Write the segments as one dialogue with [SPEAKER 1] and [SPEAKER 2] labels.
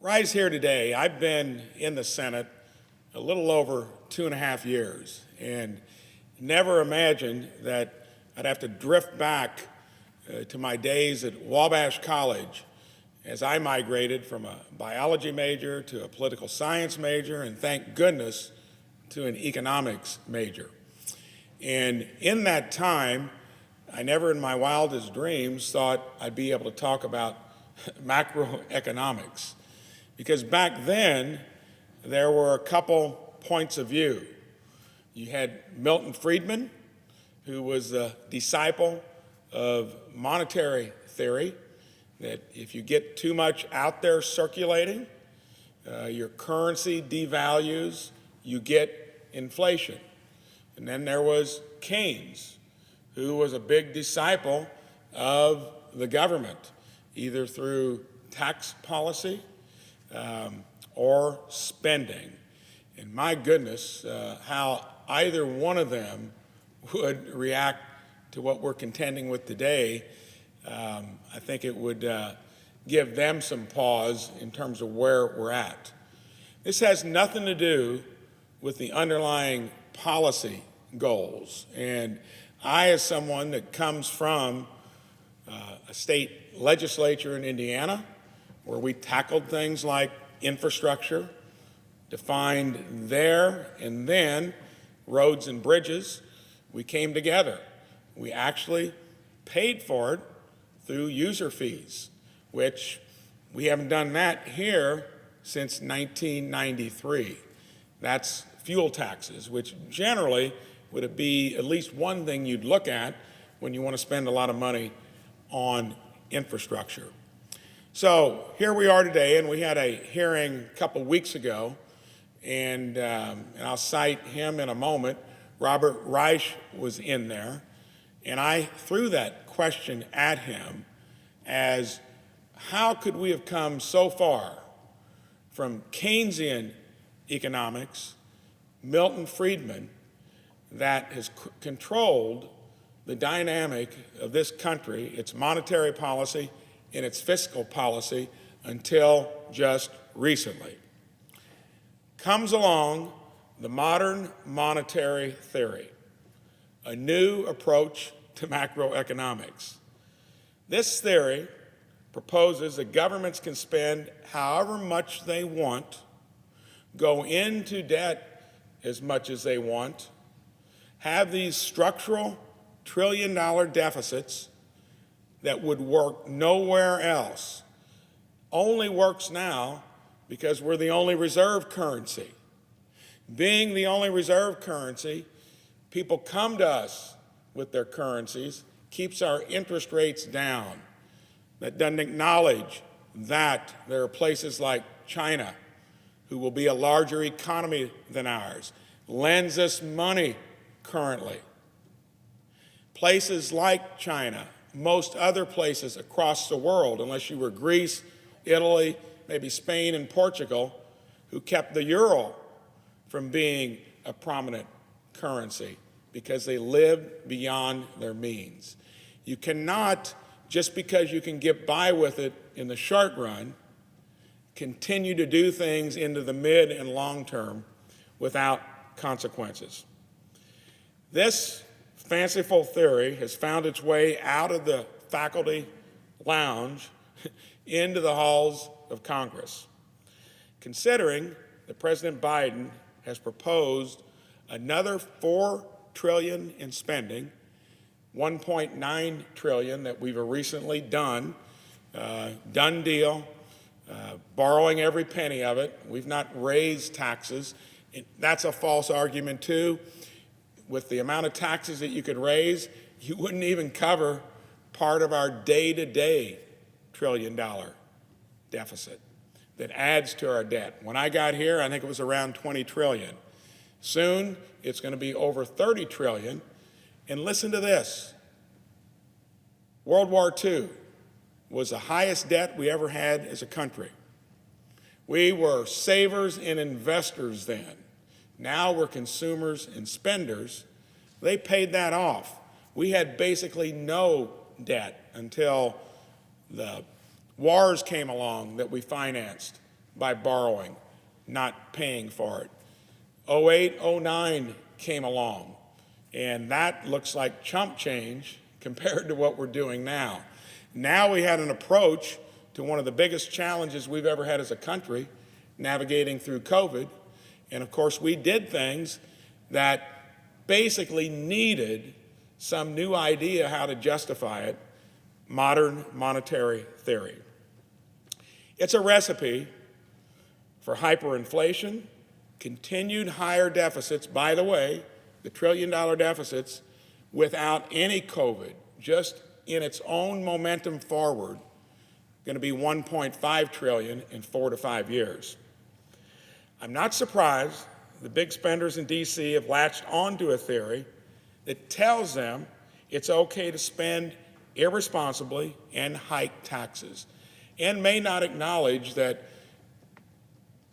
[SPEAKER 1] rise here today, I've been in the Senate a little over 2.5 years and never imagined that I'd have to drift back to my days at Wabash College as I migrated from a biology major to a political science major and, thank goodness, to an economics major. And in that time, I never in my wildest dreams thought I'd be able to talk about macroeconomics. Because back then, there were a couple points of view. You had Milton Friedman, who was a disciple of monetary theory, that if you get too much out there circulating, your currency devalues, you get inflation. And then there was Keynes, who was a big disciple of the government, either through tax policy or spending. And my goodness, how either one of them would react to what we're contending with today, I think it would give them some pause in terms of where we're at. This has nothing to do with the underlying policy goals. And I, as someone that comes from a state legislature in Indiana, where we tackled things like infrastructure, defined there and then roads and bridges, we came together. We actually paid for it through user fees, which we haven't done that here since 1993. That's fuel taxes, which generally would be at least one thing you'd look at when you want to spend a lot of money on infrastructure. So here we are today, and we had a hearing a couple weeks ago, and I'll cite him in a moment. Robert Reich was in there, and I threw that question at him as, how could we have come so far from Keynesian economics, Milton Friedman, that has controlled the dynamic of this country, its monetary policy, in its fiscal policy until just recently. Comes along the modern monetary theory, a new approach to macroeconomics. This theory proposes that governments can spend however much they want, go into debt as much as they want, have these structural trillion-dollar deficits that would work nowhere else. Only works now because we're the only reserve currency. Being the only reserve currency, people come to us with their currencies, keeps our interest rates down. That doesn't acknowledge that there are places like China, who will be a larger economy than ours, lends us money currently. Places like China, most other places across the world, unless you were Greece, Italy, maybe Spain and Portugal, who kept the euro from being a prominent currency because they lived beyond their means. You cannot, just because you can get by with it in the short run, continue to do things into the mid and long term without consequences. This fanciful theory has found its way out of the faculty lounge into the halls of Congress. Considering that President Biden has proposed another $4 trillion in spending, $1.9 trillion that we've recently done deal, borrowing every penny of it. We've not raised taxes. That's a false argument too. With the amount of taxes that you could raise, you wouldn't even cover part of our day-to-day trillion-dollar deficit that adds to our debt. When I got here, I think it was around 20 trillion. Soon, it's going to be over 30 trillion. And listen to this. World War II was the highest debt we ever had as a country. We were savers and investors then. Now we're consumers and spenders. They paid that off. We had basically no debt until the wars came along that we financed by borrowing, not paying for it. 08, 09 came along, and that looks like chump change compared to what we're doing now. Now we had an approach to one of the biggest challenges we've ever had as a country, navigating through COVID. And of course, we did things that basically needed some new idea how to justify it, modern monetary theory. It's a recipe for hyperinflation, continued higher deficits, by the way, the trillion-dollar deficits, without any COVID, just in its own momentum forward, going to be 1.5 trillion in 4 to 5 years. I'm not surprised the big spenders in D.C. have latched onto a theory that tells them it's okay to spend irresponsibly and hike taxes, and may not acknowledge that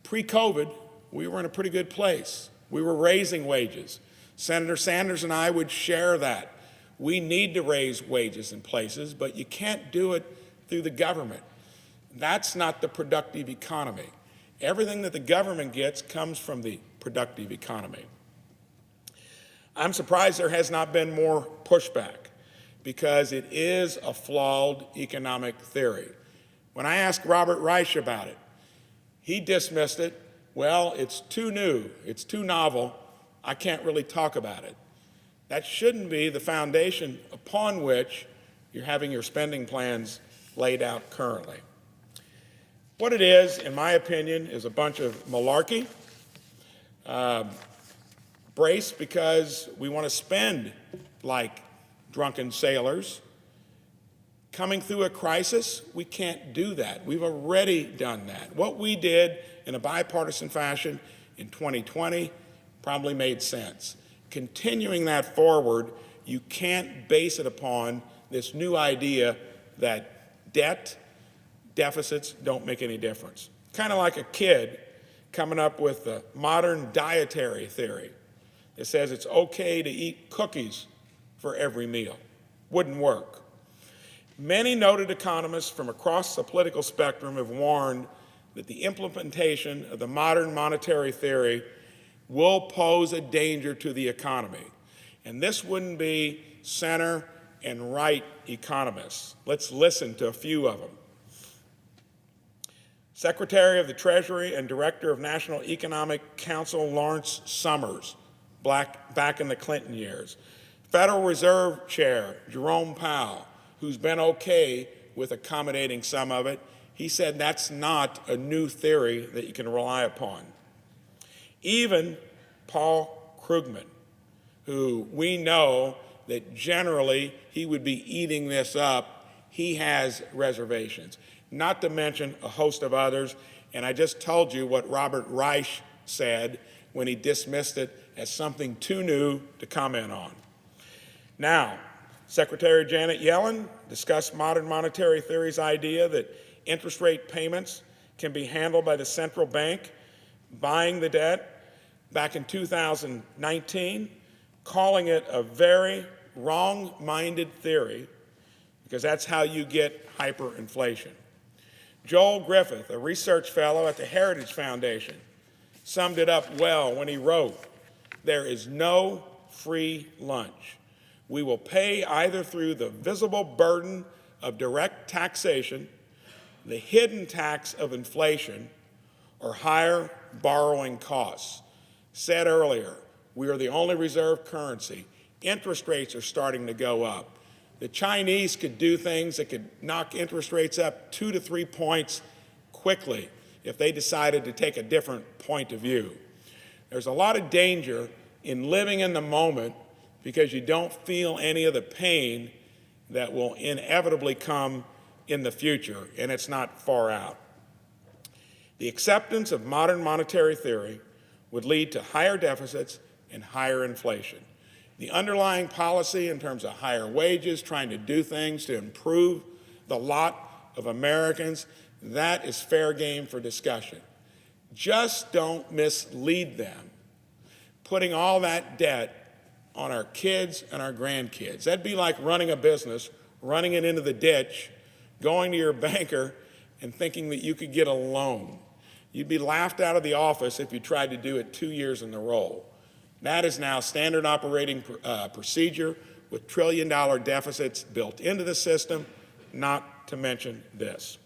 [SPEAKER 1] pre-COVID, we were in a pretty good place. We were raising wages. Senator Sanders and I would share that. We need to raise wages in places, but you can't do it through the government. That's not the productive economy. Everything that the government gets comes from the productive economy. I'm surprised there has not been more pushback, because it is a flawed economic theory. When I asked Robert Reich about it, he dismissed it. Well, it's too new, it's too novel, I can't really talk about it. That shouldn't be the foundation upon which you're having your spending plans laid out currently. What it is, in my opinion, is a bunch of malarkey. Brace because we want to spend like drunken sailors. Coming through a crisis, we can't do that. We've already done that. What we did in a bipartisan fashion in 2020 probably made sense. Continuing that forward, you can't base it upon this new idea that deficits don't make any difference. Kind of like a kid coming up with the modern dietary theory that says it's okay to eat cookies for every meal. Wouldn't work. Many noted economists from across the political spectrum have warned that the implementation of the modern monetary theory will pose a danger to the economy. And this wouldn't be center and right economists. Let's listen to a few of them. Secretary of the Treasury and Director of National Economic Council Lawrence Summers, back in the Clinton years. Federal Reserve Chair Jerome Powell, who's been okay with accommodating some of it, he said that's not a new theory that you can rely upon. Even Paul Krugman, who we know that generally he would be eating this up, he has reservations, not to mention a host of others. And I just told you what Robert Reich said when he dismissed it as something too new to comment on. Now, Secretary Janet Yellen discussed modern monetary theory's idea that interest rate payments can be handled by the central bank buying the debt back in 2019, calling it a very wrong-minded theory, because that's how you get hyperinflation. Joel Griffith, a research fellow at the Heritage Foundation, summed it up well when he wrote, "There is no free lunch. We will pay either through the visible burden of direct taxation, the hidden tax of inflation, or higher borrowing costs." Said earlier, we are the only reserve currency. Interest rates are starting to go up. The Chinese could do things that could knock interest rates up 2 to 3 points quickly if they decided to take a different point of view. There's a lot of danger in living in the moment because you don't feel any of the pain that will inevitably come in the future, and it's not far out. The acceptance of modern monetary theory would lead to higher deficits and higher inflation. The underlying policy in terms of higher wages, trying to do things to improve the lot of Americans, that is fair game for discussion. Just don't mislead them, putting all that debt on our kids and our grandkids. That'd be like running a business, running it into the ditch, going to your banker and thinking that you could get a loan. you'd be laughed out of the office if you tried to do it 2 years in the role. That is now standard operating procedure with trillion-dollar deficits built into the system, not to mention this.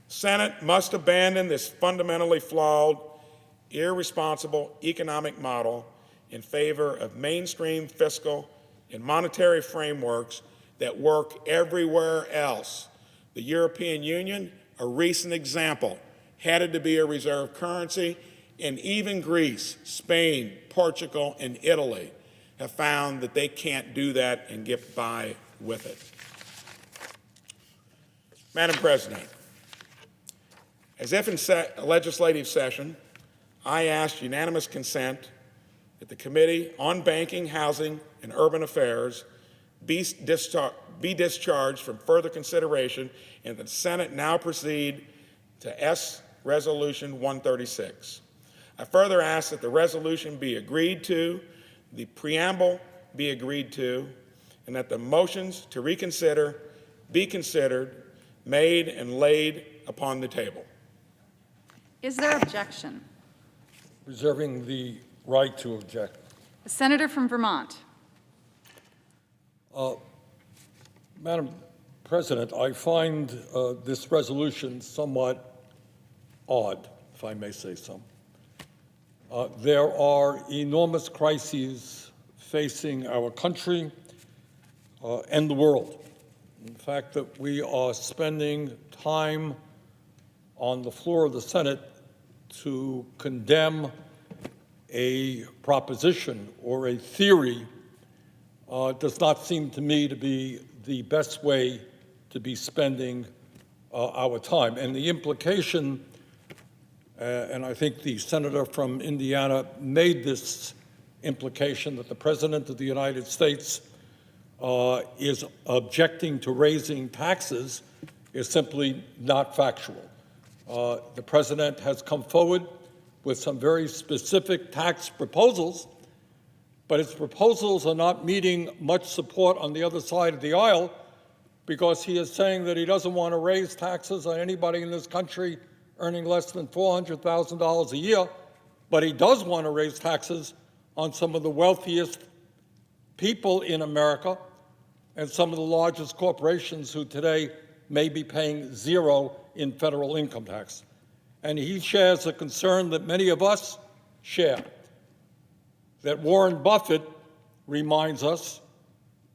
[SPEAKER 1] Senate must abandon this fundamentally flawed, irresponsible economic model in favor of mainstream fiscal and monetary frameworks that work everywhere else. The European Union, a recent example, headed to be a reserve currency, and even Greece, Spain, Portugal, and Italy have found that they can't do that and get by with it. Madam President, as if in a legislative session, I asked unanimous consent that the Committee on Banking, Housing, and Urban Affairs be discharged from further consideration, and that the Senate now proceed to S Resolution 136. I further ask that the resolution be agreed to, the preamble be agreed to, and that the motions to reconsider be considered, made, and laid upon the table.
[SPEAKER 2] Is there objection?
[SPEAKER 3] Reserving the right to object.
[SPEAKER 2] The senator from Vermont.
[SPEAKER 3] Madam President, I find this resolution somewhat odd, if I may say so. There are enormous crises facing our country and the world. In fact, that we are spending time on the floor of the Senate to condemn a proposition or a theory does not seem to me to be the best way to be spending our time. And the implication, and I think the senator from Indiana made this implication, that the President of the United States is objecting to raising taxes, is simply not factual. The President has come forward with some very specific tax proposals, but his proposals are not meeting much support on the other side of the aisle, because he is saying that he doesn't want to raise taxes on anybody in this country earning less than $400,000 a year, but he does want to raise taxes on some of the wealthiest people in America and some of the largest corporations who today may be paying zero in federal income tax. And he shares a concern that many of us share, that Warren Buffett reminds us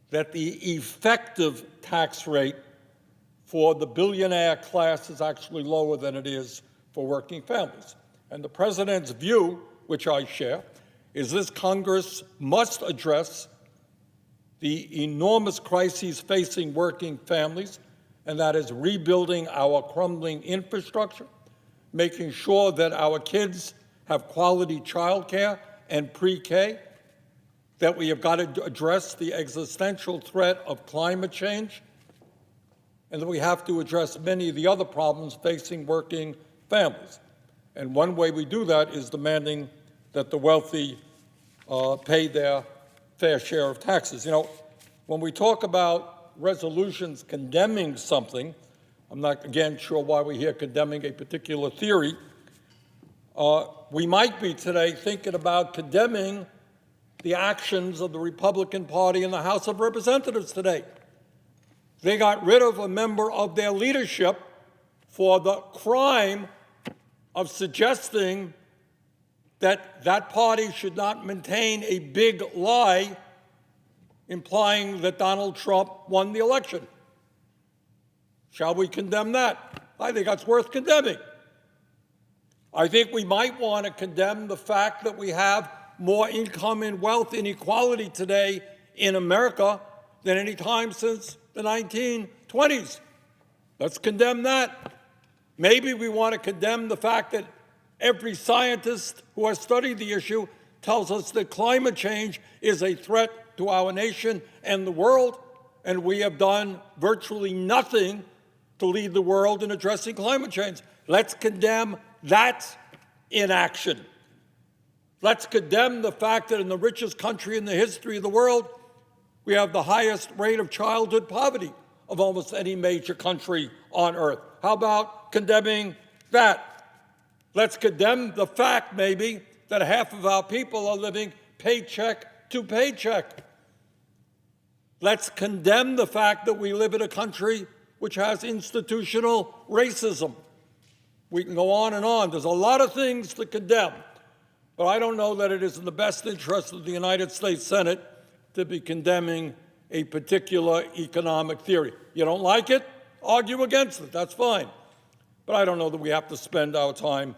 [SPEAKER 3] that the effective tax rate for the billionaire class is actually lower than it is for working families. And the President's view, which I share, is this Congress must address the enormous crises facing working families, and that is rebuilding our crumbling infrastructure, making sure that our kids have quality childcare and pre-K, that we have got to address the existential threat of climate change, and that we have to address many of the other problems facing working families. And one way we do that is demanding that the wealthy pay their fair share of taxes. You know, when we talk about resolutions condemning something, I'm not, again, sure why we're here condemning a particular theory. We might be today thinking about condemning the actions of the Republican Party in the House of Representatives today. They got rid of a member of their leadership for the crime of suggesting that that party should not maintain a big lie implying that Donald Trump won the election. Shall we condemn that? I think that's worth condemning. I think we might want to condemn the fact that we have more income and wealth inequality today in America than any time since the 1920s. Let's condemn that. Maybe we want to condemn the fact that every scientist who has studied the issue tells us that climate change is a threat to our nation and the world, and we have done virtually nothing to lead the world in addressing climate change. Let's condemn that inaction. Let's condemn the fact that in the richest country in the history of the world, we have the highest rate of childhood poverty of almost any major country on earth. How about condemning that? Let's condemn the fact, maybe, that half of our people are living paycheck to paycheck. Let's condemn the fact that we live in a country which has institutional racism. We can go on and on. There's a lot of things to condemn, but I don't know that it is in the best interest of the United States Senate to be condemning a particular economic theory. You don't like it? Argue against it. That's fine. But I don't know that we have to spend our time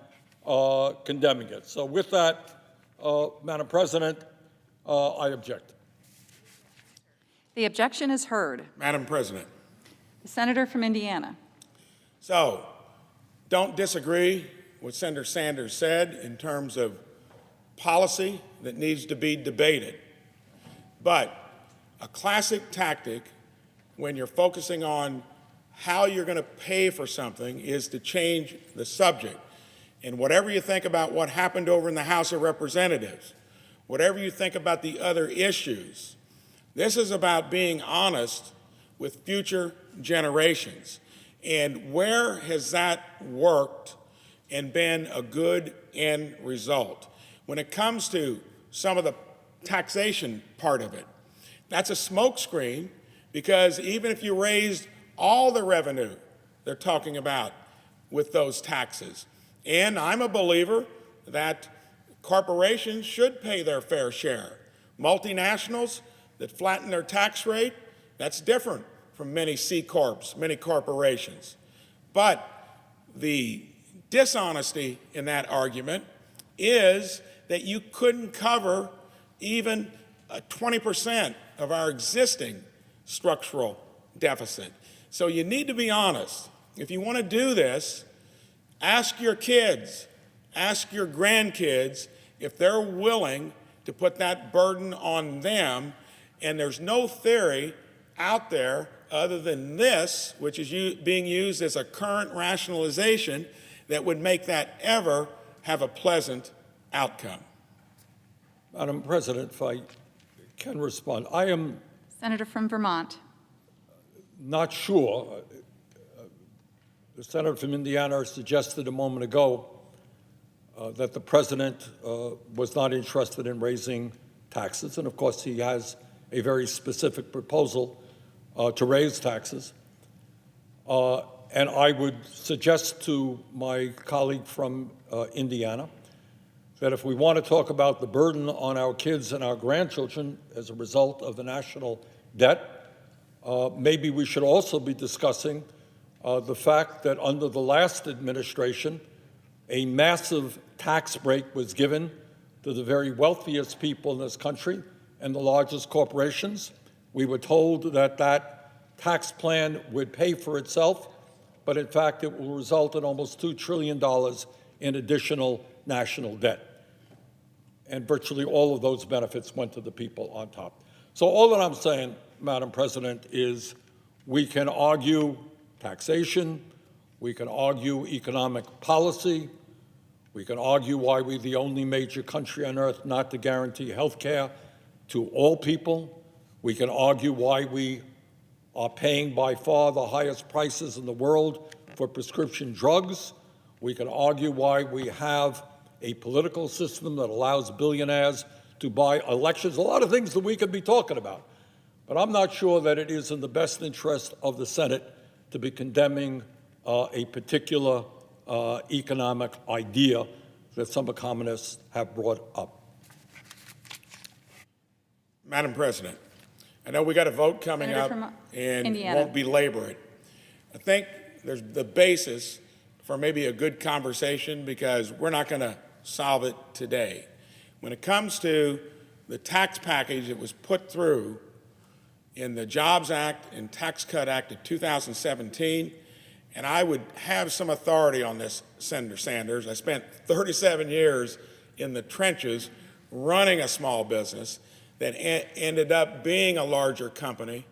[SPEAKER 3] condemning it. So with that, Madam President, I object.
[SPEAKER 2] The objection is heard.
[SPEAKER 1] Madam President.
[SPEAKER 2] The senator from Indiana.
[SPEAKER 1] So, don't disagree with Senator Sanders said in terms of policy that needs to be debated. But a classic tactic when you're focusing on how you're going to pay for something is to change the subject. And whatever you think about what happened over in the House of Representatives, whatever you think about the other issues, this is about being honest with future generations. And where has that worked and been a good end result? When it comes to some of the taxation part of it, that's a smokescreen, because even if you raised all the revenue they're talking about with those taxes, and I'm a believer that corporations should pay their fair share. Multinationals that flatten their tax rate, that's different from many C corps, many corporations. But the dishonesty in that argument is that you couldn't cover even 20% of our existing structural deficit. So you need to be honest. If you want to do this, ask your kids, ask your grandkids if they're willing to put that burden on them. And there's no theory out there other than this, which is being used as a current rationalization, that would make that ever have a pleasant outcome.
[SPEAKER 3] Madam President, if I can respond, I am
[SPEAKER 2] Senator from Vermont.
[SPEAKER 3] not sure. The senator from Indiana suggested a moment ago that the president was not interested in raising taxes, and of course he has a very specific proposal to raise taxes. And I would suggest to my colleague from Indiana that if we want to talk about the burden on our kids and our grandchildren as a result of the national debt, maybe we should also be discussing the fact that under the last administration, a massive tax break was given to the very wealthiest people in this country and the largest corporations. We were told that that tax plan would pay for itself, but in fact it will result in almost $2 trillion in additional national debt. And virtually all of those benefits went to the people on top. So all that I'm saying, Madam President, is we can argue taxation, we can argue economic policy, we can argue why we're the only major country on earth not to guarantee health care to all people. We can argue why we are paying by far the highest prices in the world for prescription drugs. We can argue why we have a political system that allows billionaires to buy elections, a lot of things that we could be talking about. But I'm not sure that it is in the best interest of the Senate to be condemning a particular economic idea that some economists have brought up.
[SPEAKER 1] Madam President, I know we got a vote coming
[SPEAKER 2] Senator
[SPEAKER 1] up
[SPEAKER 2] from
[SPEAKER 1] and
[SPEAKER 2] Indiana.
[SPEAKER 1] won't belabor it. I think there's the basis for maybe a good conversation, because we're not going to solve it today. When it comes to the tax package that was put through in the Jobs Act and Tax Cut Act of 2017, and I would have some authority on this, Senator Sanders. I spent 37 years in the trenches running a small business that ended up being a larger company.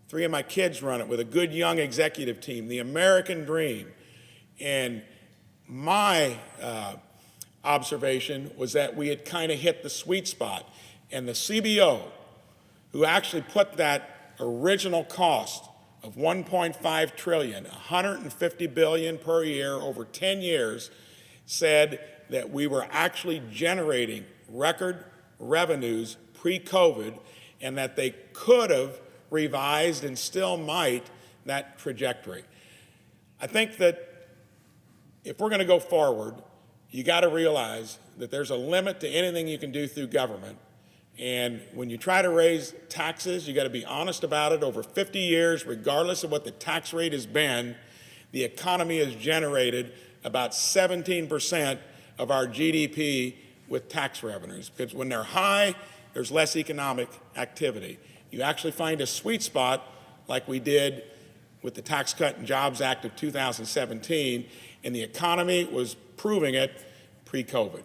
[SPEAKER 1] 3 of my kids run it with a good young executive team, the American dream. And my observation was that we had kind of hit the sweet spot. And the CBO, who actually put that original cost of $1.5 trillion, $150 billion per year over 10 years, said that we were actually generating record revenues pre-COVID and that they could have revised and still might that trajectory. I think that if we're going to go forward, you got to realize that there's a limit to anything you can do through government. And when you try to raise taxes, you got to be honest about it. Over 50 years, regardless of what the tax rate has been, the economy has generated about 17% of our GDP with tax revenues. Because when they're high, there's less economic activity. You actually find a sweet spot like we did with the Tax Cut and Jobs Act of 2017, and the economy was proving it pre-COVID.